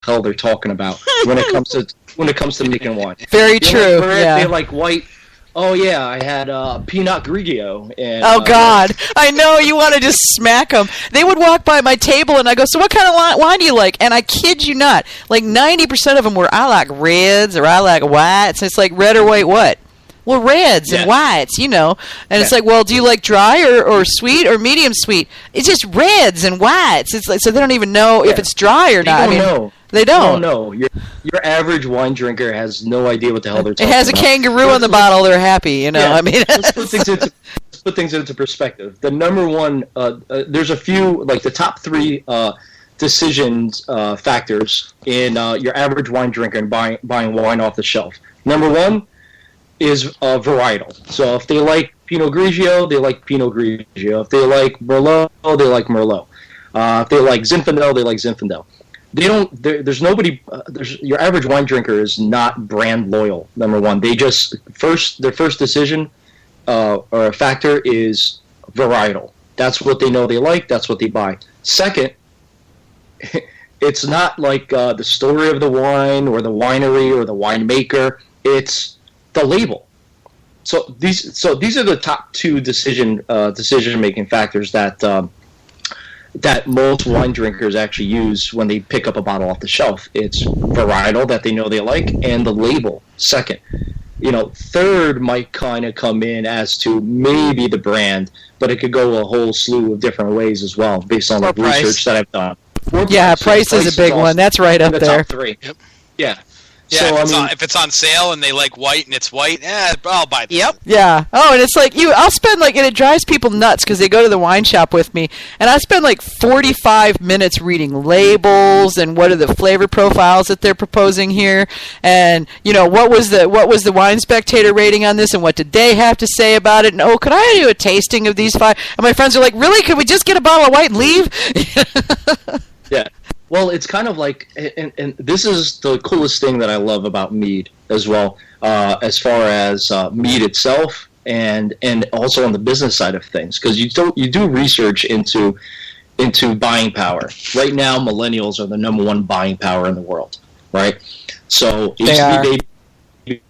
hell they're talking about when it comes to making wine. Very true. They like white. Oh yeah, I had Pinot Grigio. And, oh God, I know, you want to just smack them. They would walk by my table and I go, so what kind of wine do you like? And I kid you not, like 90% of them were, I like reds or I like whites. It's like, red or white what? Well, reds and whites, you know. And it's like, well, do you like dry or sweet or medium sweet? It's just reds and whites. It's like, so they don't even know if it's dry or not. They don't. No. Your average wine drinker has no idea what the hell they're talking about. It has a kangaroo on the bottle. They're happy, you know. I mean, let's put things into perspective. The number one, there's a few, like the top three decisions factors in your average wine drinker and buying wine off the shelf. Number one is varietal. So if they like Pinot Grigio, they like Pinot Grigio. If they like Merlot, they like Merlot. If they like Zinfandel, they like Zinfandel. They don't. There's nobody. Your average wine drinker is not brand loyal. Number one, they just their first decision or a factor is varietal. That's what they know they like. That's what they buy. Second, it's not like the story of the wine or the winery or the winemaker. It's the label. So these are the top two decision making factors that most wine drinkers actually use when they pick up a bottle off the shelf. It's varietal that they know they like, and the label second. You know, third might kind of come in as to maybe the brand, but it could go a whole slew of different ways as well, based on the research that I've done. Price is a big one. That's right up there. Top three. Yep. Yeah. Yeah, so, if it's on sale and they like white and it's white, I'll buy that. Yep. Yeah. Oh, and it's like I'll spend and it drives people nuts because they go to the wine shop with me, and I spend 45 minutes reading labels and what are the flavor profiles that they're proposing here, and what was the Wine Spectator rating on this, and what did they have to say about it, and could I do a tasting of these 5? And my friends are like, really? Could we just get a bottle of white and leave? Yeah. Well, it's kind of like, and this is the coolest thing that I love about mead as well, as far as mead itself, and also on the business side of things, because you do research into buying power. Right now, millennials are the number one buying power in the world, right? So baby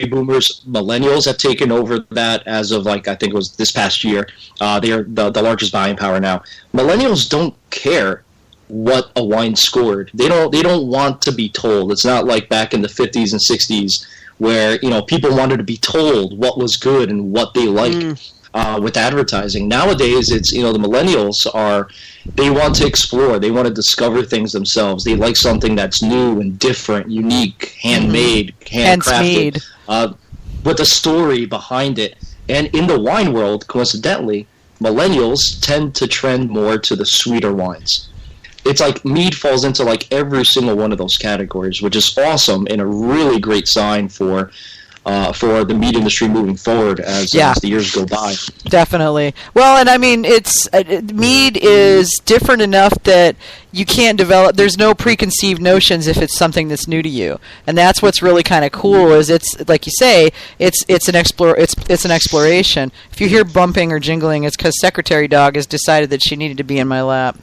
boomers, millennials have taken over that as of I think it was this past year. They are the largest buying power now. Millennials don't care what a wine scored. They don't want to be told. It's not like back in the 50s and 60s where people wanted to be told what was good and what they like with advertising. Nowadays, it's the millennials they want to explore. They want to discover things themselves. They like something that's new and different, unique, handmade, handcrafted, with a story behind it. And in the wine world, coincidentally, millennials tend to trend more to the sweeter wines. It's like mead falls into every single one of those categories, which is awesome and a really great sign for the mead industry moving forward as the years go by. Definitely. Well, and I mean, mead is different enough that you can't develop. There's no preconceived notions if it's something that's new to you, and that's what's really kind of cool. Is it's like you say, it's an exploration. If you hear bumping or jingling, it's because Secretary Dog has decided that she needed to be in my lap.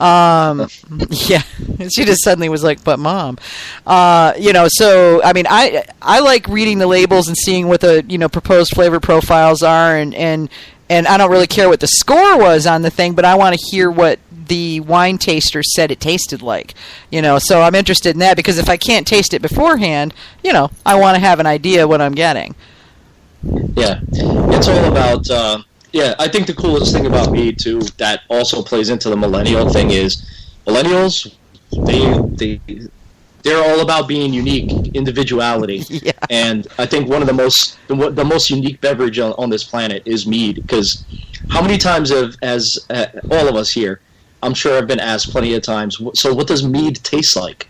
Yeah, she just suddenly was like, "But Mom," So I mean, I like reading the labels and seeing what the proposed flavor profiles are, and I don't really care what the score was on the thing, but I want to hear what the wine taster said it tasted like, so I'm interested in that, because if I can't taste it beforehand, I want to have an idea what I'm getting. Yeah, it's all about, I think the coolest thing about mead too, that also plays into the millennial thing, is millennials, they're all about being unique, individuality. Yeah. And I think one of the most unique beverage on this planet is mead, because how many times as all of us here, I'm sure I've been asked plenty of times, so what does mead taste like?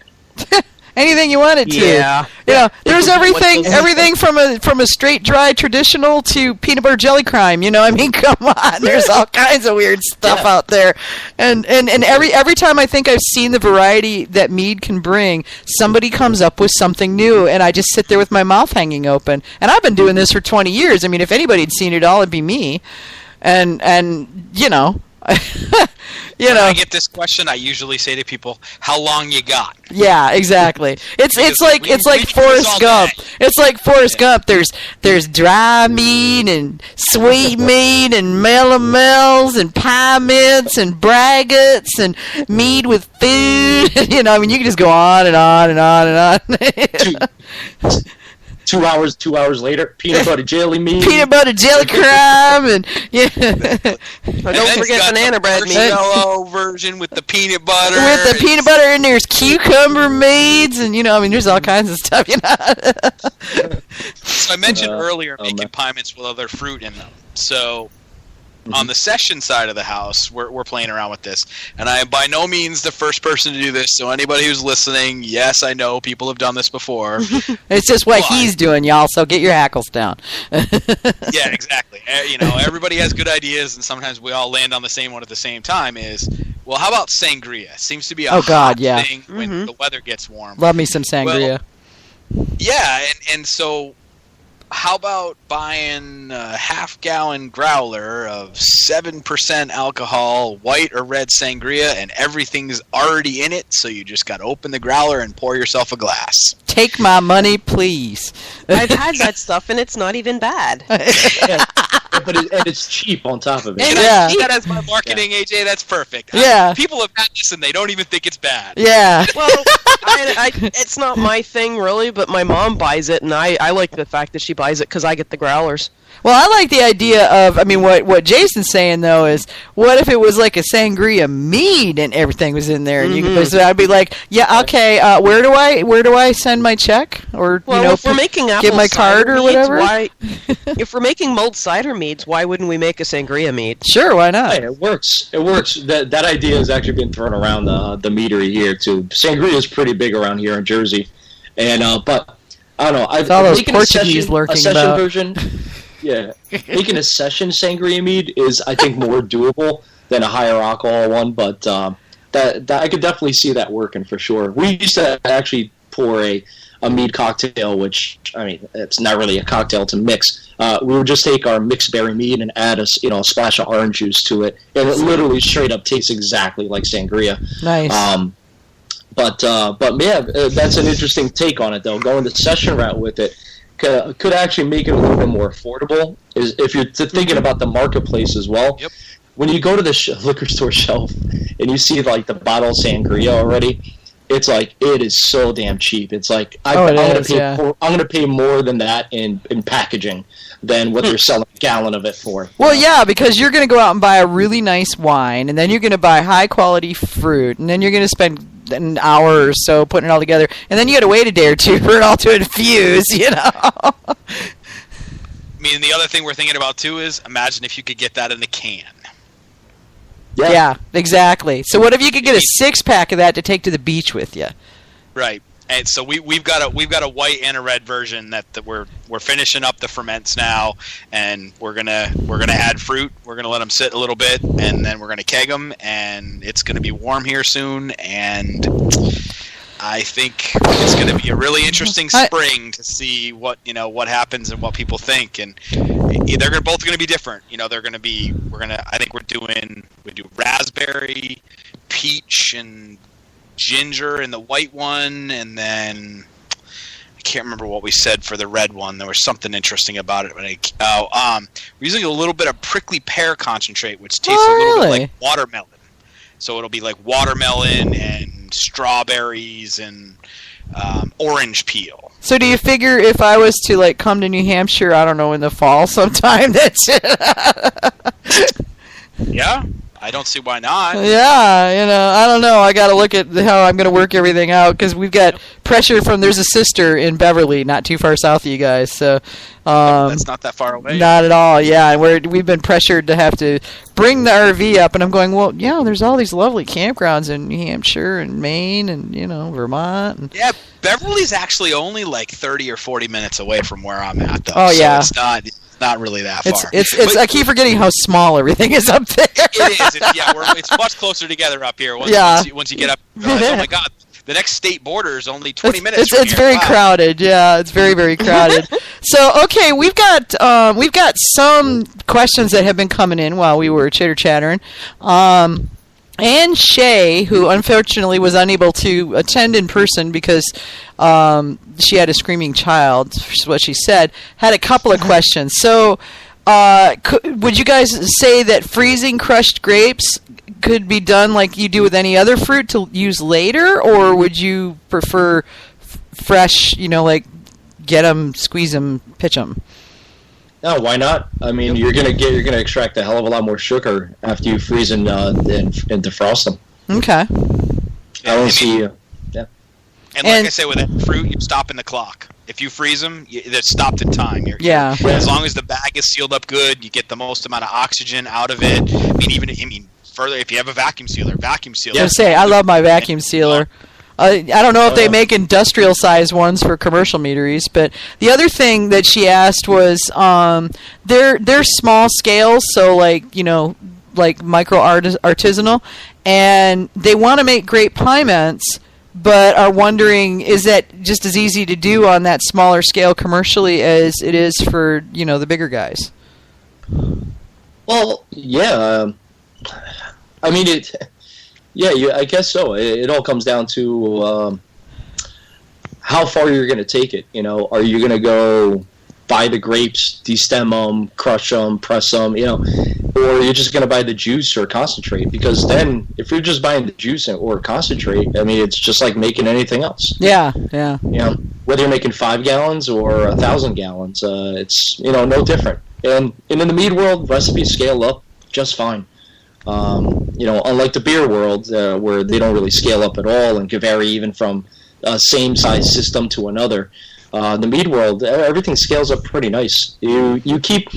Anything you want it to. Yeah. There's everything from a straight dry traditional to peanut butter jelly crime. I mean, come on. There's all kinds of weird stuff out there. And every time I think I've seen the variety that mead can bring, somebody comes up with something new, and I just sit there with my mouth hanging open. And I've been doing this for 20 years. I mean, if anybody had seen it all, it'd be me. And When I get this question, I usually say to people, "How long you got?" Yeah, exactly. It's like Forrest Gump. It's like Forrest Gump. There's dry mead and sweet mead and melomels and pyments and braggots and mead with food. You can just go on and on and on and on. 2 hours later, peanut butter jelly mead. Peanut butter jelly crime, and don't forget banana bread mead. Yellow version with the peanut butter. With the peanut butter, and there's cucumber meads, and there's all kinds of stuff. So I mentioned earlier making pyments with other fruit in them. So on the session side of the house, we're playing around with this, and I am by no means the first person to do this. So anybody who's listening, yes, I know people have done this before. It's just what he's doing, y'all. So get your hackles down. Yeah, exactly. Everybody has good ideas, and sometimes we all land on the same one at the same time. Well, how about sangria? Seems to be a hot thing when the weather gets warm. Love me some sangria. Well, yeah, and so. How about buying a half-gallon growler of 7% alcohol, white or red sangria, and everything's already in it, so you just got to open the growler and pour yourself a glass. Take my money, please. I've had that stuff, and it's not even bad. But it's cheap on top of it. And that as my marketing, AJ, that's perfect. Yeah. People have had this, and they don't even think it's bad. Yeah. Well, it's not my thing, really, but my mom buys it, and I like the fact that she buys it because I get the growlers. Well, I like the idea of, what Jason's saying, though, is what if it was like a sangria mead and everything was in there? And you could, so I'd be like, yeah, okay, where do I send my check? Or, if we're making apple give my card or whatever? If we're making mulled cider meads, why wouldn't we make a sangria mead? Sure, why not? Hey, it works. That idea has actually been thrown around the meadery here, too. Sangria is pretty big around here in Jersey. And, but, I don't know. It's all those Portuguese lurking a session about. Version. Yeah, making a session sangria mead is, I think, more doable than a higher alcohol one. But that I could definitely see that working for sure. We used to actually pour a mead cocktail, which it's not really a cocktail to mix. We would just take our mixed berry mead and add a splash of orange juice to it, and it literally straight up tastes exactly like sangria. Nice. But yeah, that's an interesting take on it, though. Going the session route with it could actually make it a little bit more affordable. Is if you're thinking about the marketplace as well. Yep. When you go to the liquor store shelf and you see like the bottle of sangria already, it's like it is so damn cheap. It's like I'm going to pay more than that in packaging than what they're selling a gallon of it for. Well, yeah, because you're going to go out and buy a really nice wine, and then you're going to buy high-quality fruit, and then you're going to spend an hour or so putting it all together, and then you got to wait a day or two for it all to infuse, I mean, the other thing we're thinking about, too, is imagine if you could get that in a can. Yeah, exactly. So what if you could get a 6-pack of that to take to the beach with you? Right. And so we've got a white and a red version that we're finishing up the ferments now, and we're gonna add fruit. We're gonna let them sit a little bit, and then we're gonna keg them, and it's gonna be warm here soon. And I think it's gonna be a really interesting spring to see what happens and what people think, and they're both gonna be different. I think we do raspberry, peach, and ginger in the white one, and then I can't remember what we said for the red one. There was something interesting about it. We're using a little bit of prickly pear concentrate, which tastes a little bit like watermelon. So it'll be like watermelon and strawberries and orange peel. So do you figure if I was to come to New Hampshire, I don't know, in the fall sometime, that's Yeah. I don't see why not. Yeah, I don't know. I got to look at how I'm going to work everything out, because we've got pressure from, there's a sister in Beverly, not too far south of you guys. So that's not that far away. Not at all, yeah. And we've been pressured to have to bring the RV up, and I'm going, well, yeah, there's all these lovely campgrounds in New Hampshire and Maine and, Vermont. And yeah, Beverly's actually only like 30 or 40 minutes away from where I'm at, though. Oh, yeah. So it's not really that far. I keep forgetting how small everything is up there. It is. It's much closer together up here. Once you get up, you realize, oh my God, the next state border is only 20 minutes. It's very crowded. Yeah, it's very, very crowded. So, okay, we've got some questions that have been coming in while we were chitter-chattering. Anne Shea, who unfortunately was unable to attend in person because she had a screaming child, is what she said, had a couple of questions. So, would you guys say that freezing crushed grapes could be done like you do with any other fruit to use later, or would you prefer fresh, like get them, squeeze them, pitch them? No, why not? I mean, you're gonna extract a hell of a lot more sugar after you freeze and defrost them. Okay. I don't see. Yeah. And like I say, with that fruit, you're stopping the clock. If you freeze them, they're stopped in time. Yeah. As long as the bag is sealed up good, you get the most amount of oxygen out of it. I mean, further, if you have a vacuum sealer. Yeah. I love my vacuum sealer. I don't know if they make industrial size ones for commercial meaderies, but the other thing that she asked was they're small scales, so like micro artisanal, and they want to make great pyments, but are wondering, is that just as easy to do on that smaller scale commercially as it is for the bigger guys? Well, yeah. I mean it. Yeah, I guess so. It all comes down to how far you're going to take it. Are you going to go buy the grapes, destem them, crush them, press them, or are you just going to buy the juice or concentrate? Because then, if you're just buying the juice or concentrate, I mean, it's just like making anything else. Yeah. Whether you're making 5 gallons or 1,000 gallons, it's no different. And in the mead world, recipes scale up just fine. Unlike the beer world, where they don't really scale up at all and can vary even from a same size system to another. The mead world, everything scales up pretty nice. You keep,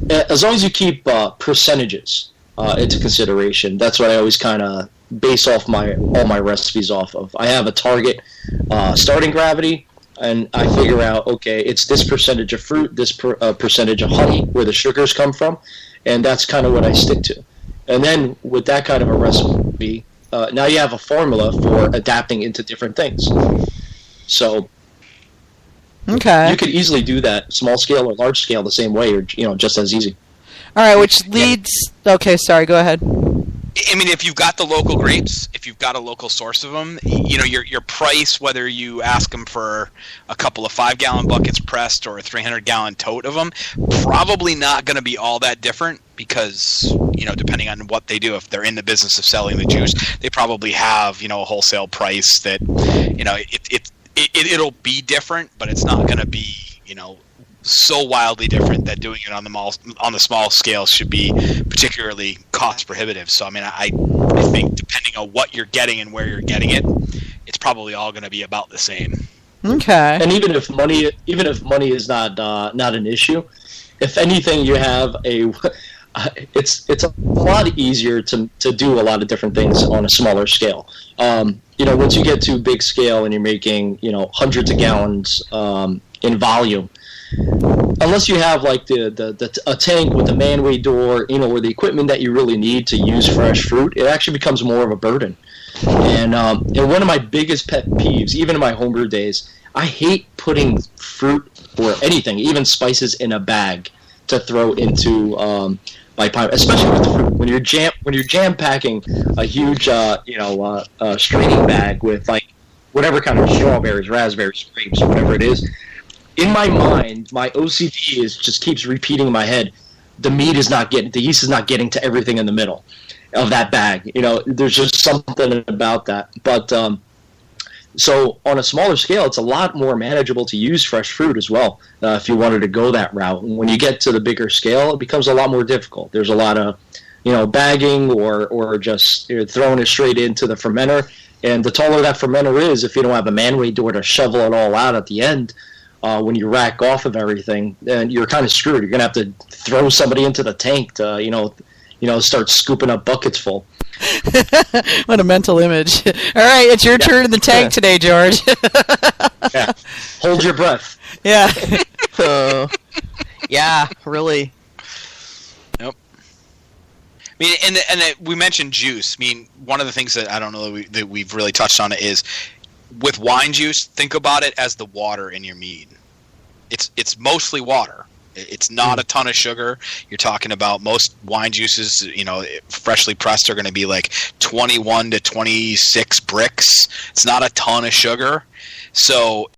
as long as you keep percentages into consideration. That's what I always kind of base all my recipes off of. I have a target starting gravity, and I figure out, okay, it's this percentage of fruit, this percentage of honey, where the sugars come from, and that's kind of what I stick to. And then with that kind of a recipe, now you have a formula for adapting into different things. So okay, you could easily do that small scale or large scale the same way, or just as easy. All right, which leads. Okay, sorry. Go ahead. I mean, if you've got the local grapes, if you've got a local source of them, your price, whether you ask them for a couple of 5-gallon buckets pressed or a 300-gallon tote of them, probably not going to be all that different because, depending on what they do, if they're in the business of selling the juice, they probably have, a wholesale price that, it'll be different, but it's not going to be, so wildly different that doing it on the small scale should be particularly cost prohibitive. So I mean, I think depending on what you're getting and where you're getting it, it's probably all going to be about the same. Okay. And even if money is not an issue, if anything, you have it's a lot easier to do a lot of different things on a smaller scale. Once you get to big scale and you're making hundreds of gallons in volume. Unless you have like a tank with a man-way door, or the equipment that you really need to use fresh fruit, it actually becomes more of a burden. And one of my biggest pet peeves, even in my homebrew days, I hate putting fruit or anything, even spices, in a bag to throw into my pipe, especially with the fruit. When you're jam packing a huge straining bag with like whatever kind of strawberries, raspberries, grapes, whatever it is. In my mind, my OCD just keeps repeating in my head, the yeast is not getting to everything in the middle of that bag. There's just something about that. But so on a smaller scale, it's a lot more manageable to use fresh fruit as well, if you wanted to go that route. And when you get to the bigger scale, it becomes a lot more difficult. There's a lot of, bagging or just throwing it straight into the fermenter. And the taller that fermenter is, if you don't have a man-way door to shovel it all out at the end, when you rack off of everything, then you're kind of screwed. You're gonna have to throw somebody into the tank to, start scooping up buckets full. What a mental image! All right, it's your turn in the tank today, George. Yeah, hold your breath. Yeah. Yeah, really. Nope. I mean, and we mentioned juice. I mean, one of the things that I don't know that we've really touched on it is with wine juice, think about it as the water in your mead. It's mostly water. It's not a ton of sugar. You're talking about most wine juices, freshly pressed are going to be like 21 to 26 bricks. It's not a ton of sugar. So